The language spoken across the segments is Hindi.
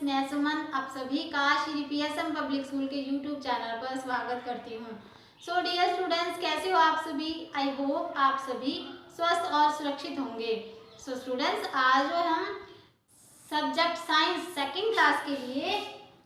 मैं सुमन आप सभी का श्री पीएसएम पब्लिक स्कूल के यूट्यूब चैनल पर स्वागत करती हूँ। सो डियर स्टूडेंट्स, कैसे हो आप सभी? आई होप आप सभी स्वस्थ और सुरक्षित होंगे। सो स्टूडेंट्स, आज जो हम सब्जेक्ट साइंस सेकंड क्लास के लिए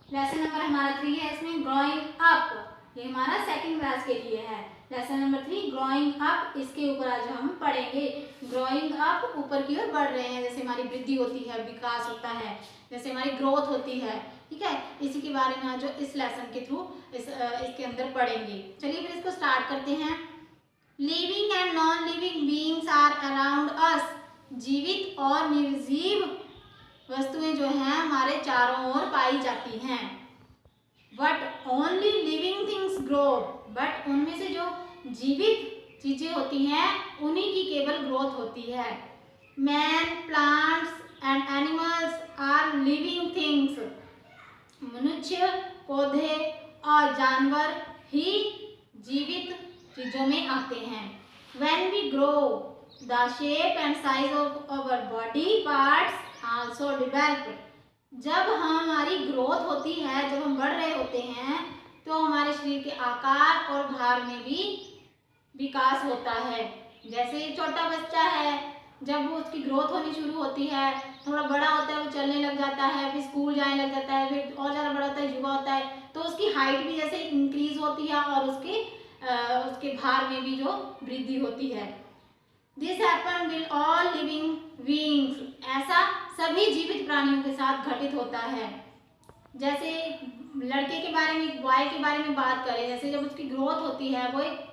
लेसन नंबर हमारा 3 है, इसमें ग्रोइंग अप, ये हमारा सेकंड क्लास के लिए है। लेसन नंबर 3 ग्रोइंग अप, इसके ऊपर आज हम पढ़ेंगे। ग्रोइंग अप, ऊपर की ओर बढ़ रहे हैं, जैसे हमारी वृद्धि होती है, विकास होता है, जैसे हमारी ग्रोथ होती है, ठीक है। इसी के बारे में आज जो इस लेसन के थ्रू इसके अंदर पढ़ेंगे। चलिए फिर इसको स्टार्ट करते हैं। Living and non living beings are around us, जीवित और निर्जीव वस्तुएं जो हैं हमारे चारों ओर पाई जाती हैं। But only living things grow, but उनमें से जो जीवित चीजें होती हैं उन्हीं की केवल ग्रोथ होती है। Man, plants and animals are living things, मनुष्य, पौधे और जानवर ही जीवित चीजों में आते हैं। When we grow, the shape and size of our body parts also develop. जब हमारी ग्रोथ होती है, जब हम बढ़ रहे होते हैं, तो हमारे शरीर के आकार और भार में भी विकास होता है। जैसे एक छोटा बच्चा है, जब वो उसकी ग्रोथ होनी शुरू होती है, थोड़ा बड़ा होता है, वो चलने लग जाता है, फिर स्कूल जाने लग जाता है, फिर और ज़्यादा बड़ा होता है, युवा होता है, तो उसकी हाइट भी जैसे इंक्रीज होती है और उसके भार में भी जो वृद्धि होती है। This happen will all living beings, ऐसा सभी जीवित प्राणियों के साथ घटित होता है। जैसे लड़के के बारे में, बॉय के बारे में बात करें, जैसे जब उसकी ग्रोथ होती है, वो एक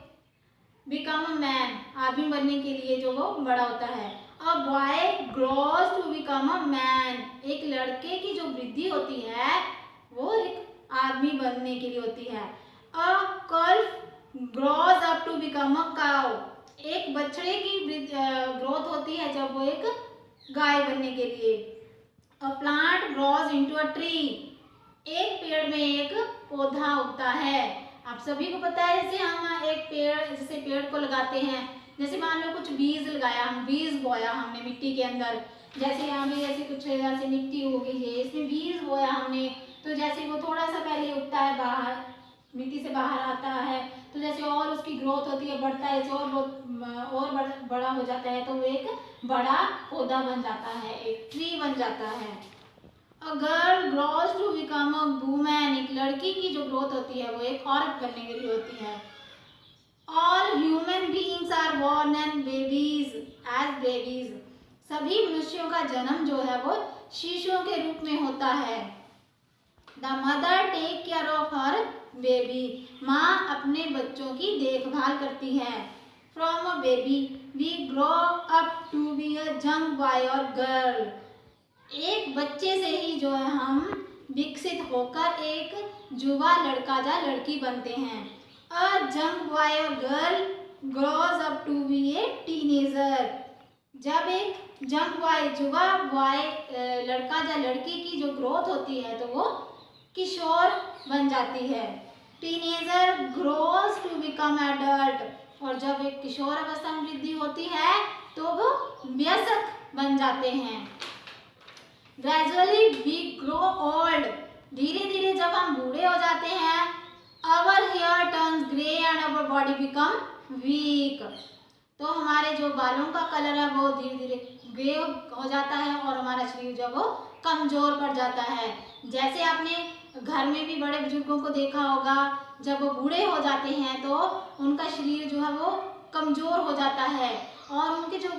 बिकम अ मैन, आदमी बनने के लिए जो वो बड़ा होता है। A boy grows to become a man, एक लड़के की जो वृद्धि होती है वो एक आदमी बनने के लिए होती है। A calf grows up to become a cow, एक बछड़े की ग्रोथ होती है जब वो एक गाय बनने के लिए। A plant grows into a tree, एक पेड़ में एक पौधा उगता है। आप सभी को पता है, जैसे हम एक पेड़, जैसे पेड़ को लगाते हैं, जैसे मान लो कुछ बीज लगाया, हम बीज बोया हमने मिट्टी के अंदर, जैसे यहाँ भी ऐसे कुछ ऐसे मिट्टी हो गई है, इसमें बीज बोया हमने, तो जैसे वो थोड़ा सा पहले उगता है, बाहर मिट्टी से बाहर आता है, तो जैसे और उसकी ग्रोथ होती है, बढ़ता है, और बड़ा हो जाता है, तो वो एक बड़ा पौधा बन जाता है, एक ट्री बन जाता है। A girl grows to become a woman, एक लड़की की जो ग्रोथ होती है वो एक औरत बनने के लिए होती है। All human beings are born and babies as babies, सभी मनुष्यों का जन्म जो है वो शिशुओं के रूप में होता है। The mother take care of her baby, माँ अपने बच्चों की देखभाल करती है। From a baby we grow up to be a young boy or girl, एक बच्चे से ही जो है हम विकसित होकर एक युवा लड़का या लड़की बनते हैं। अ यंग बॉय और girl grows up to be a teenager, जब एक यंग बॉय, युवा बॉय, लड़का या लड़की की जो ग्रोथ होती है तो वो किशोर बन जाती है। Teenager grows to become adult, और जब एक किशोर अवस्था में वृद्धि होती है तो वो वयस्क बन जाते हैं। Gradually we grow old, धीरे धीरे जब हम बूढ़े हो जाते हैं, our hair turns grey and our body become weak, तो हमारे जो बालों का कलर है वो धीरे धीरे ग्रे हो जाता है और हमारा शरीर जो वो कमजोर पड़ जाता है। जैसे आपने घर में भी बड़े बुजुर्गों को देखा होगा, जब वो बूढ़े हो जाते हैं तो उनका शरीर जो है वो कमजोर हो जाता है और उनके जो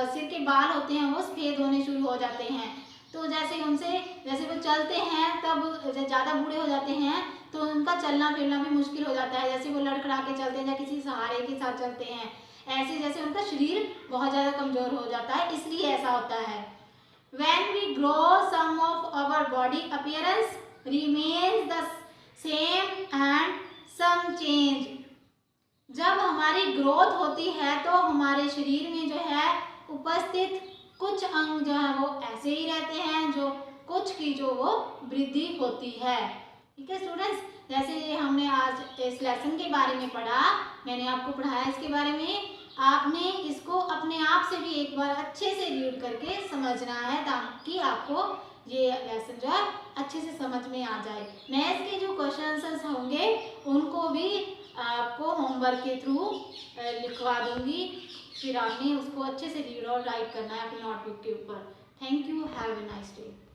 सिर के बाल होते हैं वो सफेद होने शुरू हो जाते हैं। तो जैसे वो चलते हैं, तब ज़्यादा बूढ़े हो जाते हैं तो उनका चलना फिरना भी मुश्किल हो जाता है, जैसे वो लड़खड़ा के चलते हैं या किसी सहारे के साथ चलते हैं, ऐसे जैसे उनका शरीर बहुत ज़्यादा कमज़ोर हो जाता है, इसलिए ऐसा होता है। When we grow, some of our body appearance remains the same and some change, जब हमारी ग्रोथ होती है तो हमारे शरीर में जो है उपस्थित कुछ अंग जो है वो ऐसे ही रहते हैं, जो कुछ की जो वो वृद्धि होती है। ठीक है स्टूडेंट्स, जैसे हमने आज इस लेसन के बारे में पढ़ा, मैंने आपको पढ़ाया इसके बारे में, आपने इसको अपने आप से भी एक बार अच्छे से रीड करके समझना है ताकि आपको ये लेसन जो है अच्छे से समझ में आ जाए। मैथ्स के जो क्वेश्चन होंगे उनको भी आपको होमवर्क के थ्रू लिखवा दूंगी, फिर आपने उसको अच्छे से रीड और राइट करना है अपनी नोटबुक के ऊपर। Thank you, have a nice day.